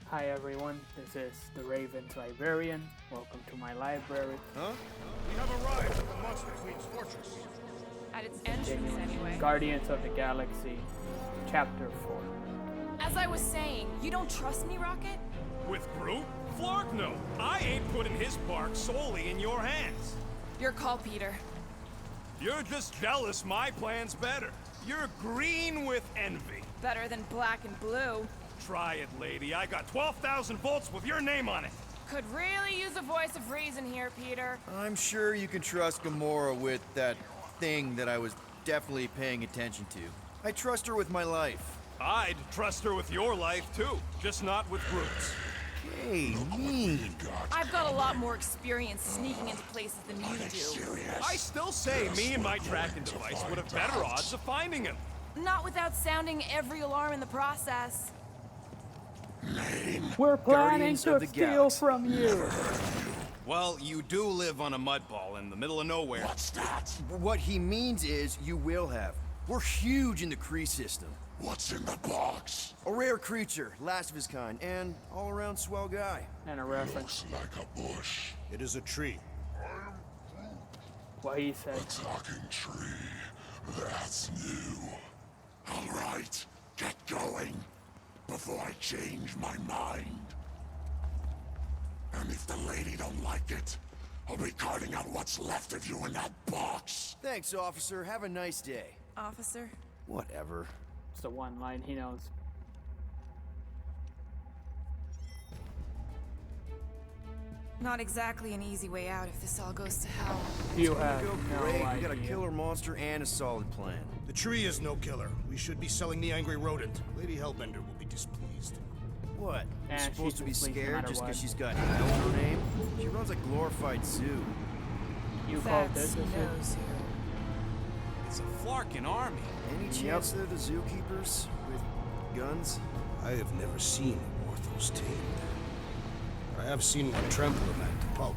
Hi everyone, this is the Raven's Librarian. Welcome to my library. Huh? We have arrived at the Monster Queen's fortress. At its entrance, anyway. Guardians of the Galaxy, Chapter 4. As I was saying, you don't trust me, Rocket? With Groot? Flark no! I ain't putting his bark solely in your hands. Your call, Peter. You're just jealous my plan's better. You're green with envy. Better than black and blue. Try it, lady. I got 12,000 volts with your name on it. Could really use a voice of reason here, Peter. I'm sure you can trust Gamora with that thing that I was definitely paying attention to. I trust her with my life. I'd trust her with your life, too. Just not with Groot's. Hey, mean. I've got a lot more experience sneaking into places than you do. I still say me and my tracking device would have better odds of finding him. Not without sounding every alarm in the process. We're planning Guardians to of the steal Galaxy. from you. Well, you do live on a mud ball in the middle of nowhere. What's that? What he means is you will have. We're huge in the Kree system. What's in the box? A rare creature, last of his kind, and all-around swell guy. And a reference, Looks like a bush. It is a tree. what he said. Talking tree. That's new. All right, get going before I change my mind. And if the lady don't like it, I'll be carting out what's left of you in that box. Thanks, officer. Have a nice day. Officer? Whatever. It's the one line he knows. Not exactly an easy way out if this all goes to hell. You have Go no great. idea. We got a killer monster and a solid plan. The tree is no killer. We should be selling the angry rodent. Lady Hellbender will be displeased. What? And You're supposed she's to be displeased no scared matter just because what. she's got hell in her name? She runs a glorified zoo. You called That's this a zoo? knows you. It's a Flarkin army. Any chance they're the zookeepers with guns? I have never seen Orthos tamed. But I have seen one trample a man to pulp.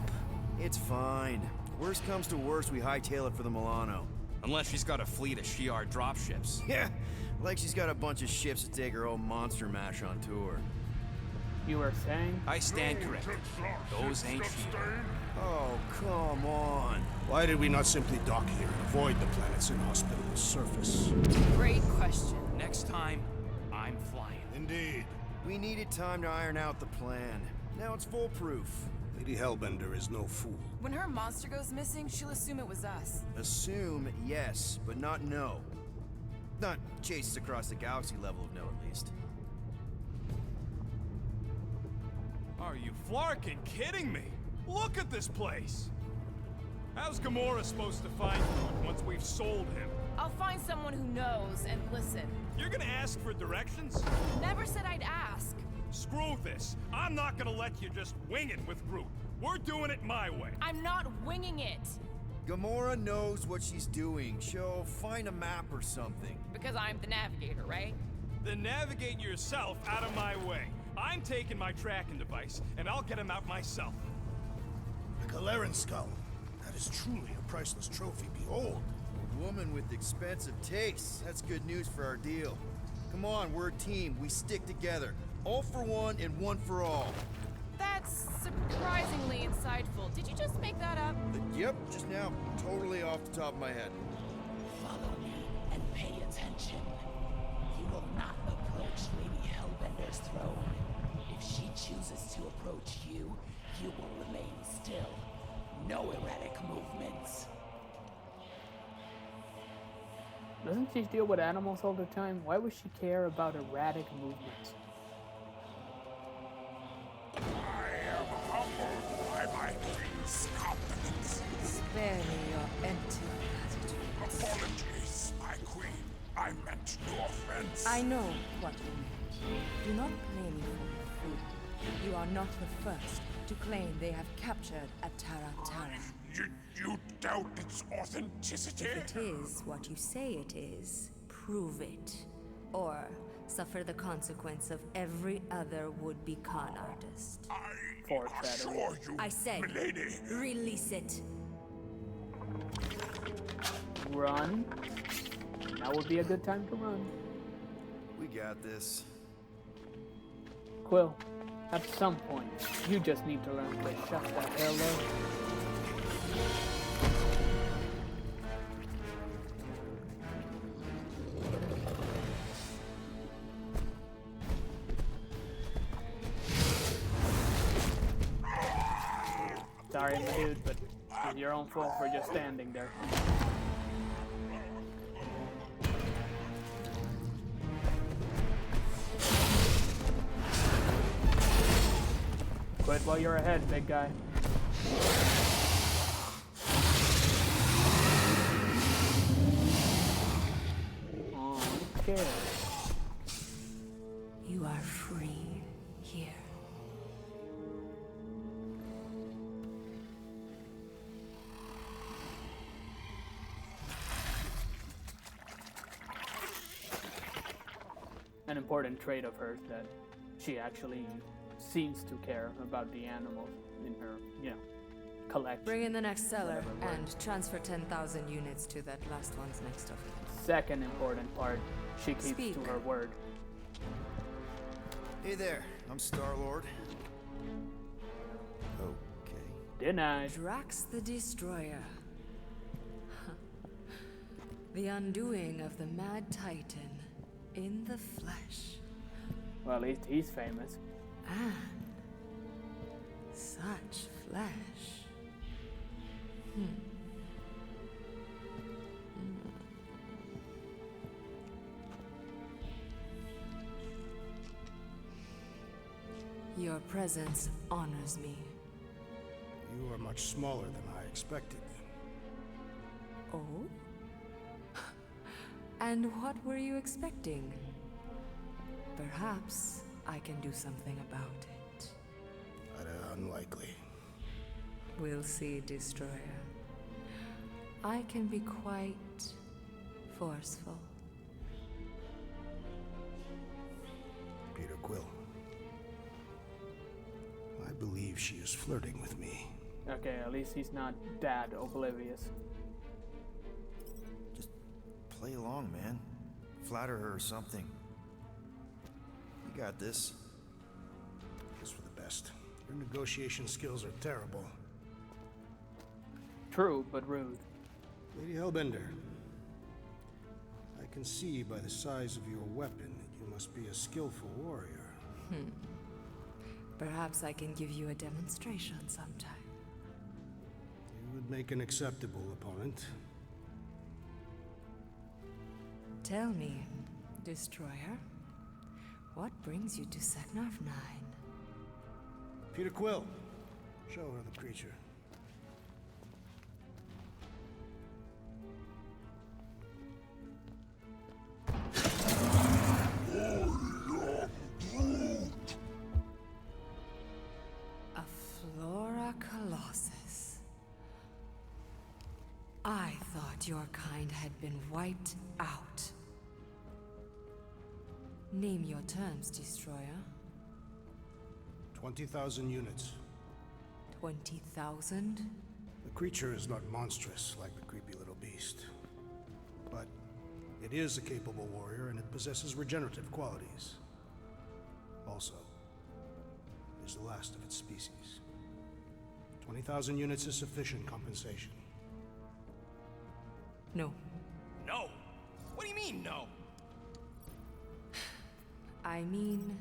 It's fine. Worst comes to worst, we hightail it for the Milano. Unless she's got a fleet of Shi'ar dropships. Yeah, like she's got a bunch of ships to take her old monster mash on tour. You were saying? I stand corrected. Those ain't Shi'ar. Oh, come on. Why did we not simply dock here and avoid the planet's inhospitable surface? Great question. Next time, I'm flying. Indeed. We needed time to iron out the plan. Now it's foolproof. Lady Hellbender is no fool. When her monster goes missing, she'll assume it was us. Assume yes, but not no. Not chases across the galaxy level of no, at least. Are you Flarkin kidding me? Look at this place! How's Gamora supposed to find Groot once we've sold him? I'll find someone who knows and listen. You're gonna ask for directions? Never said I'd ask. Screw this. I'm not gonna let you just wing it with Groot. We're doing it my way. I'm not winging it. Gamora knows what she's doing. She'll find a map or something. Because I'm the navigator, right? Then navigate yourself out of my way. I'm taking my tracking device, and I'll get him out myself. A Galeran skull. That is truly a priceless trophy. Behold. A woman with expensive tastes. That's good news for our deal. Come on, we're a team. We stick together. All for one and one for all. That's surprisingly insightful. Did you just make that up? Yep, just now. Totally off the top of my head. Follow me and pay attention. You will not approach Lady Hellbender's throne. If she chooses to approach you, you will remain still. No erratic movements. Doesn't she deal with animals all the time? Why would she care about erratic movements? I am humbled by my king's competence. Spare me your empty gratitude. Apologies, my queen. I meant no offense. I know what you meant. Do not blame me for your food. You are not the first to claim they have captured a Tara. You doubt its authenticity? If it is what you say it is, prove it. Or suffer the consequence of every other would-be con artist. I Foreshadowing. assure you, I said, milady. release it. Run. Now would be a good time to run. We got this. Quill, At some point, you just need to learn to shut the hell up. Sorry, my dude, but it's your own fault for just standing there. Quit while you're ahead, big guy. Oh, who cares? You are free here. An important trait of hers that she actually seems to care about the animals in her, collection. Bring in the next seller Whatever it and transfer 10,000 units to that last one's next of it. Second important part, she keeps Speak. to her word. Hey there, I'm Star-Lord. Okay. Denied. Drax the Destroyer. The undoing of the Mad Titan in the flesh. Well, at least he's famous. And such flesh. Your presence honors me. You are much smaller than I expected. Oh? And what were you expecting? Perhaps I can do something about it. Unlikely. We'll see, Destroyer. I can be quite forceful. Peter Quill. I believe she is flirting with me. Okay, at least he's not that oblivious. Just play along, man. Flatter her or something. You got this. It's for the best. Your negotiation skills are terrible. True, but rude. Lady Hellbender. I can see by the size of your weapon that you must be a skillful warrior. Perhaps I can give you a demonstration sometime. You would make an acceptable opponent. Tell me, Destroyer, what brings you to Seknarf 9? Peter Quill. Show her the creature. A Flora Colossus. I thought your kind had been wiped out. Name your terms, Destroyer. 20,000 units. 20,000? The creature is not monstrous like the creepy little beast. But it is a capable warrior and it possesses regenerative qualities. Also, it is the last of its species. 20,000 units is sufficient compensation. No. No! What do you mean, no? I mean,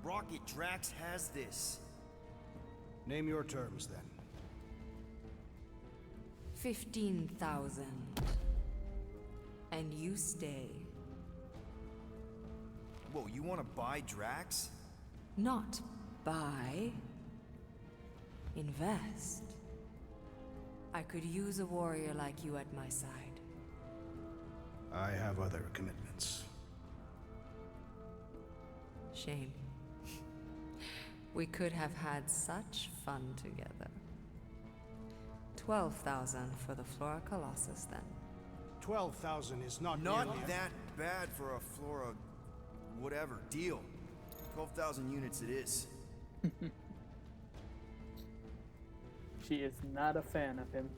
Rocket Drax has this. Name your terms then. 15,000. And you stay. Whoa, you want to buy Drax? Not buy. Invest. I could use a warrior like you at my side. I have other commitments. Shame. We could have had such fun together. 12,000 for the Flora Colossus, then. 12,000 is not Not nearly that bad for a Flora... whatever, deal. 12,000 units it is. She is not a fan of him.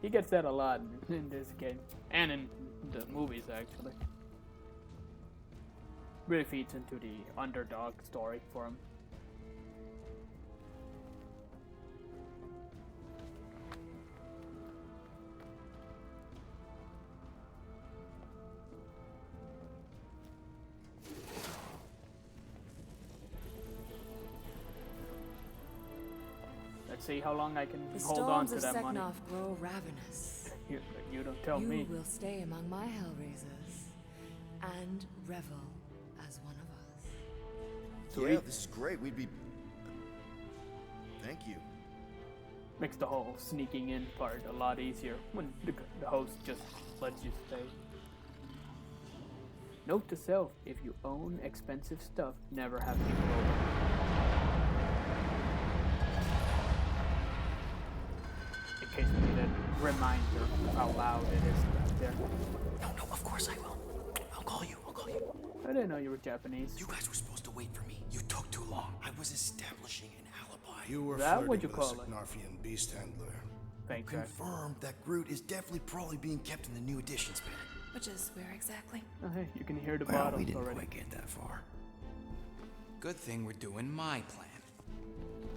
He gets that a lot in this game. And in the movies, actually. really feeds into the underdog story for him. Let's see how long I can The hold on storms to of that money. Seknov grow ravenous. You don't tell You me. will stay among my Hellraisers and revel as one of us. Sweet. Yeah, this is great. We'd be... Thank you. Makes the whole sneaking in part a lot easier when the host just lets you stay. Note to self, if you own expensive stuff, never have people over. In case we need a reminder of how loud it is back there. No, of course I will. I'll call you. I didn't know you were Japanese. You guys were supposed to wait for me. You took too long. I was establishing an alibi. You were That what flirting you with a call it? Seknarfian beast handler. Thanks, Zach. Confirmed that Groot is definitely probably being kept in the new editions bin. Which is where exactly? Oh, hey, you can hear the Well, we bottles didn't already. quite get that far. Good thing we're doing my plan.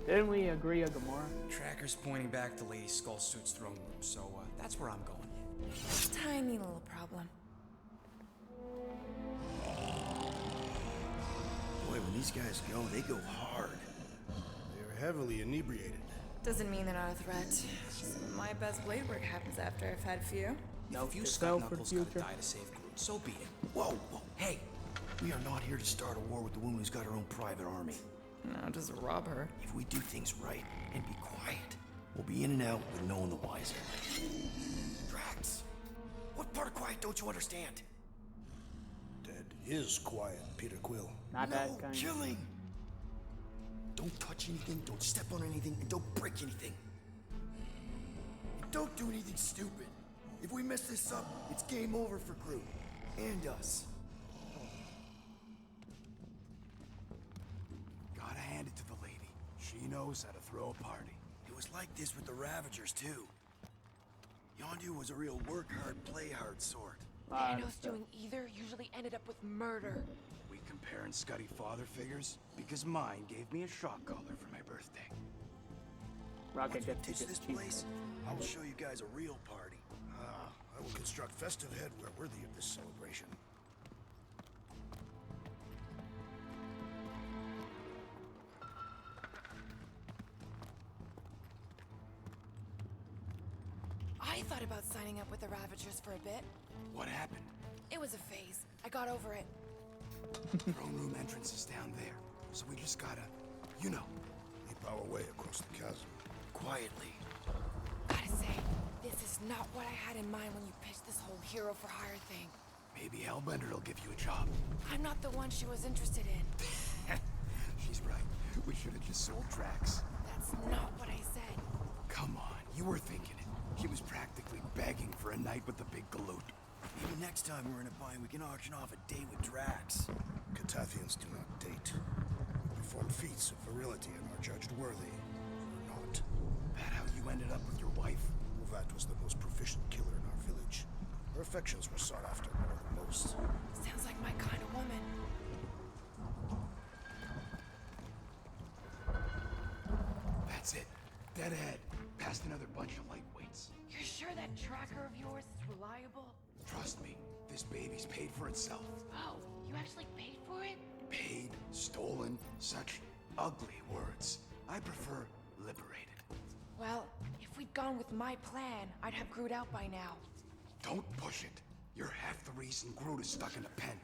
Didn't we agree on Gamora? Tracker's pointing back to Lady Skullsuit's throne room, so that's where I'm going. Tiny little problem. Boy, when these guys go, they go hard. They're heavily inebriated. Doesn't mean they're not a threat. My best blade work happens after I've had a few. No, If you yourself Scott for the Knuckles gotta future. die to save Groot, so be it. Whoa, hey! We are not here to start a war with the woman who's got her own private army. No, just rob her. If we do things right and be quiet, we'll be in and out with no one the wiser. Drax, what part of quiet don't you understand? Dead is quiet, Peter Quill. Not No that kind. killing! Don't touch anything, don't step on anything, and don't break anything. And don't do anything stupid. If we mess this up, it's game over for Groot. And us. Gotta hand it to the lady. She knows how to throw a party. It was like this with the Ravagers, too. Yondu was a real work-hard, play-hard sort. Thanos doing either usually ended up with murder. We comparing Scuddy father figures? Because mine gave me a shock collar for my birthday. Rocket Once we gets to ditch this just cheap. place, I will show you guys a real party. I will construct festive headwear worthy of this celebration. I thought about signing up with the Ravagers for a bit. What happened? It was a phase. I got over it. Throne room entrance is down there, so we just gotta, you know, Leap our way across the chasm. quietly. Gotta say, this is not what I had in mind when you pitched this whole hero for hire thing. Maybe Hellbender will give you a job. I'm not the one she was interested in. She's right. We should have just sold Drax. That's not what I said. Come on, you were thinking it. He was practically begging for a night with the big galoot. Maybe next time we're in a bind, we can auction off a date with Drax. Catathians do not date. We perform feats of virility and are judged worthy, or not. That how you ended up with your wife? Withought was the most proficient killer in our village. Her affections were sought after more than most. Sounds like my kind of woman. That's it. Dead ahead. Past another bunch of lightweights. You're sure that tracker of yours is reliable? Trust me, this baby's paid for itself. Oh, you actually paid for it? Paid, stolen, such ugly words. I prefer liberated. Well, if we'd gone with my plan, I'd have Groot out by now. Don't push it. You're half the reason Groot is stuck in a pen.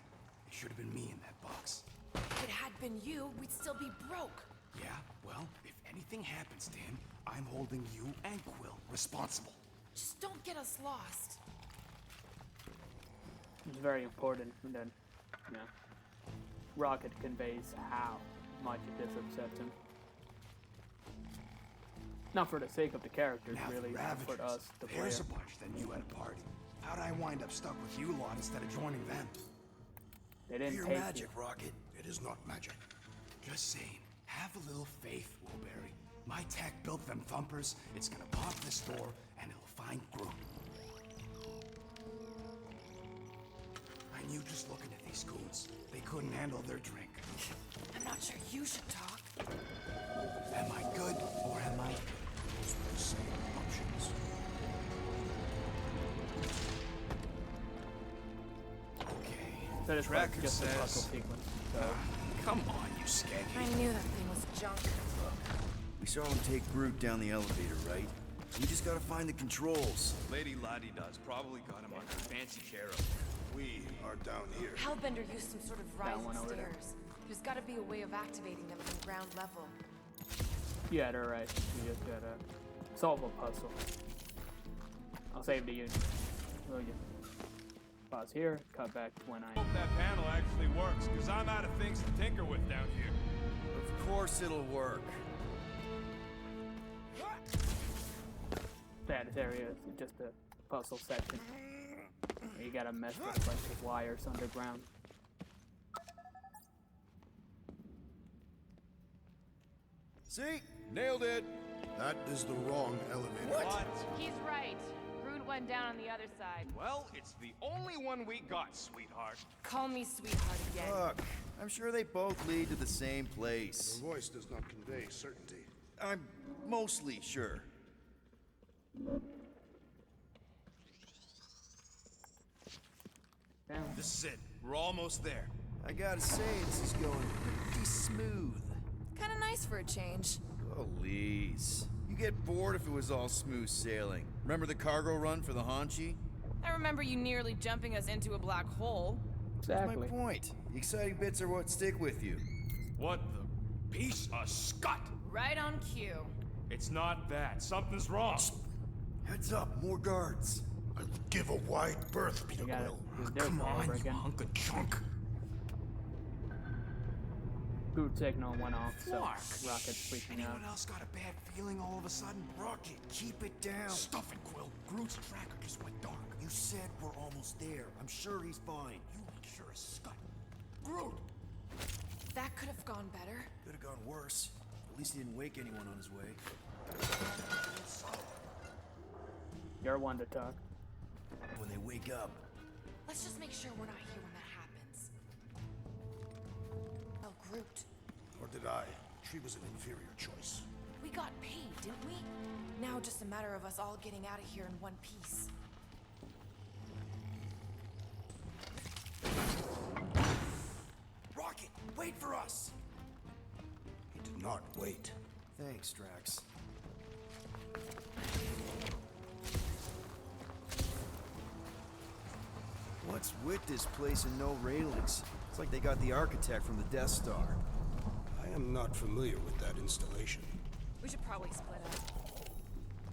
It should have been me in that box. If it had been you, we'd still be broke. Yeah, well, if anything happens to him, I'm holding you and Quill responsible. Just don't get us lost. It's very important. And then, yeah, Rocket conveys how much this upsets him. Not for the sake of the characters, Now really, the but Ravagers. for us, the player. There's a bunch that knew at a party. How'd I wind up stuck with you lot instead of joining them? They didn't Pure take magic, you. Rocket. It is not magic. Just saying, have a little faith, Wilberry. My tech built them thumpers. It's gonna pop this door, and it'll find Groot. And you just looking at these these goons. They couldn't handle their drink. I'm not sure you should talk. Am I good or am I good? Those were the same options. Okay. So this Tracker was just a puzzle says- sequence. So Come on, you skaggy. I knew that thing was junk. We saw him take Groot down the elevator, right? We just gotta find the controls. Lady Does probably got him on her fancy chariot. We are down here. Hellbender used some sort of rising one over there. stairs. There's gotta be a way of activating them from ground level. you had her right. You just gotta solve a puzzle. I'll save the unit. Oh, yeah. Pause here. Cut back to when I. Hope that panel actually works, because I'm out of things to tinker with down here. Of course it'll work. Status area is just a puzzle section. You gotta mess with a bunch of wires underground. See? Nailed it. That is the wrong elevator. What? He's right. Groot went down on the other side. Well, it's the only one we got, sweetheart. Call me sweetheart again. Look, I'm sure they both lead to the same place. Your voice does not convey certainty. I'm mostly sure. Damn. This is it. We're almost there. I gotta say, this is going pretty smooth. Kinda nice for a change. Please. You get bored if it was all smooth sailing. Remember the cargo run for the Hanshi? I remember you nearly jumping us into a black hole. That's Exactly. my point. The exciting bits are what stick with you. What the piece of scut? Right on cue. It's not that. Something's wrong. Heads up, more guards. I would give a wide berth, Peter You gotta Quill. do this Come all on, over you again. hunk of junk. Groot signal went off, so Clark. Rocket's freaking out. Anyone else got a bad feeling all of a sudden? Rocket, keep it down. Stuff it, Quill. Groot's tracker just went dark. You said we're almost there. I'm sure he's fine. You ain't sure as scut. Groot! That could have gone better. Could have gone worse. At least he didn't wake anyone on his way. You're one to talk. When they wake up, Let's just make sure we're not here when that happens. Oh, Groot. Or did I? She was an inferior choice. We got paid, didn't we? Now just a matter of us all getting out of here in one piece. Rocket, wait for us! He did not wait. Thanks, Drax. What's with this place and no railings? It's like they got the architect from the Death Star. I am not familiar with that installation. We should probably split up.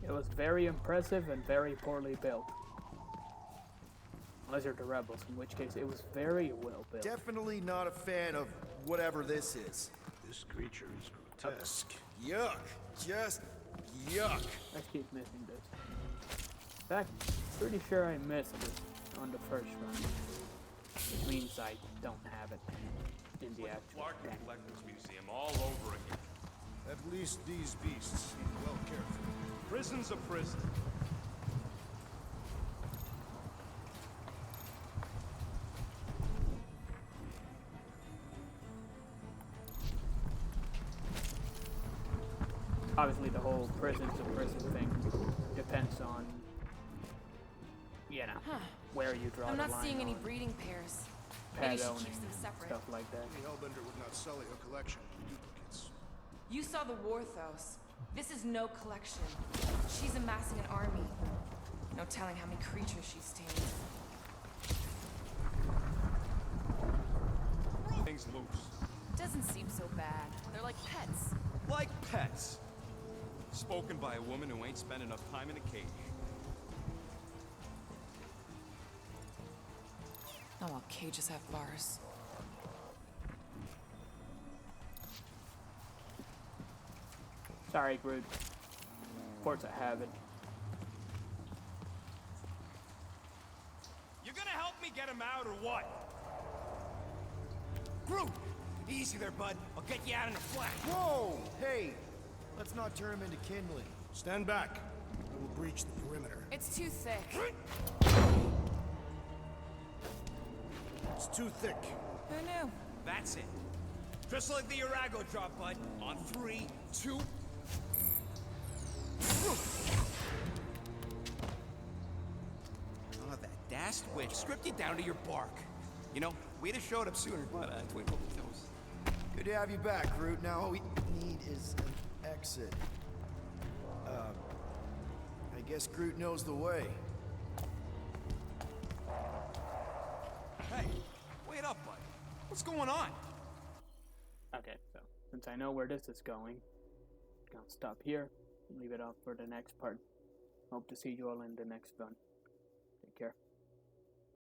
It was very impressive and very poorly built. Unless you're the rebels, in which case it was very well built. Definitely not a fan of whatever this is. This creature is grotesque. Yuck. Just yuck. I keep missing this. In fact, pretty sure I missed this on the first run. Which means I don't have it in the actual Clark game. Collector's Museum all over again. At least these beasts seem well cared for. Prison's a prison. Obviously, the whole prison to prison thing depends on, you know, where you draw I'm the not line seeing any on breeding pairs. pet Maybe she owning, keeps them separate. stuff like that. Lady Hellbender would not sell her collection of duplicates. You saw the Warthos. This is no collection. She's amassing an army. No telling how many creatures she's tamed. Things loose. Doesn't seem so bad. They're like pets. Like pets. Spoken by a woman who ain't spent enough time in a cage. Not all cages have bars. Sorry, Groot. Force I have it. You gonna help me get him out or what? Groot! Easy there, bud. I'll get you out in a flash. Whoa! Hey! Let's not turn him into kindling. Stand back. I will breach the perimeter. It's too thick. It's too thick. Who knew? That's it. Just like the Arago drop, bud. On 3, 2... Oh, that dashed witch stripped you down to your bark. You know, we'd have showed up sooner, but twinkle toes. Good to have you back, Groot. Now all we need is an exit. I guess Groot knows the way. Hey, wait up, bud. What's going on? Okay, so since I know where this is going, I'm gonna stop here and leave it up for the next part. Hope to see you all in the next one. Take care.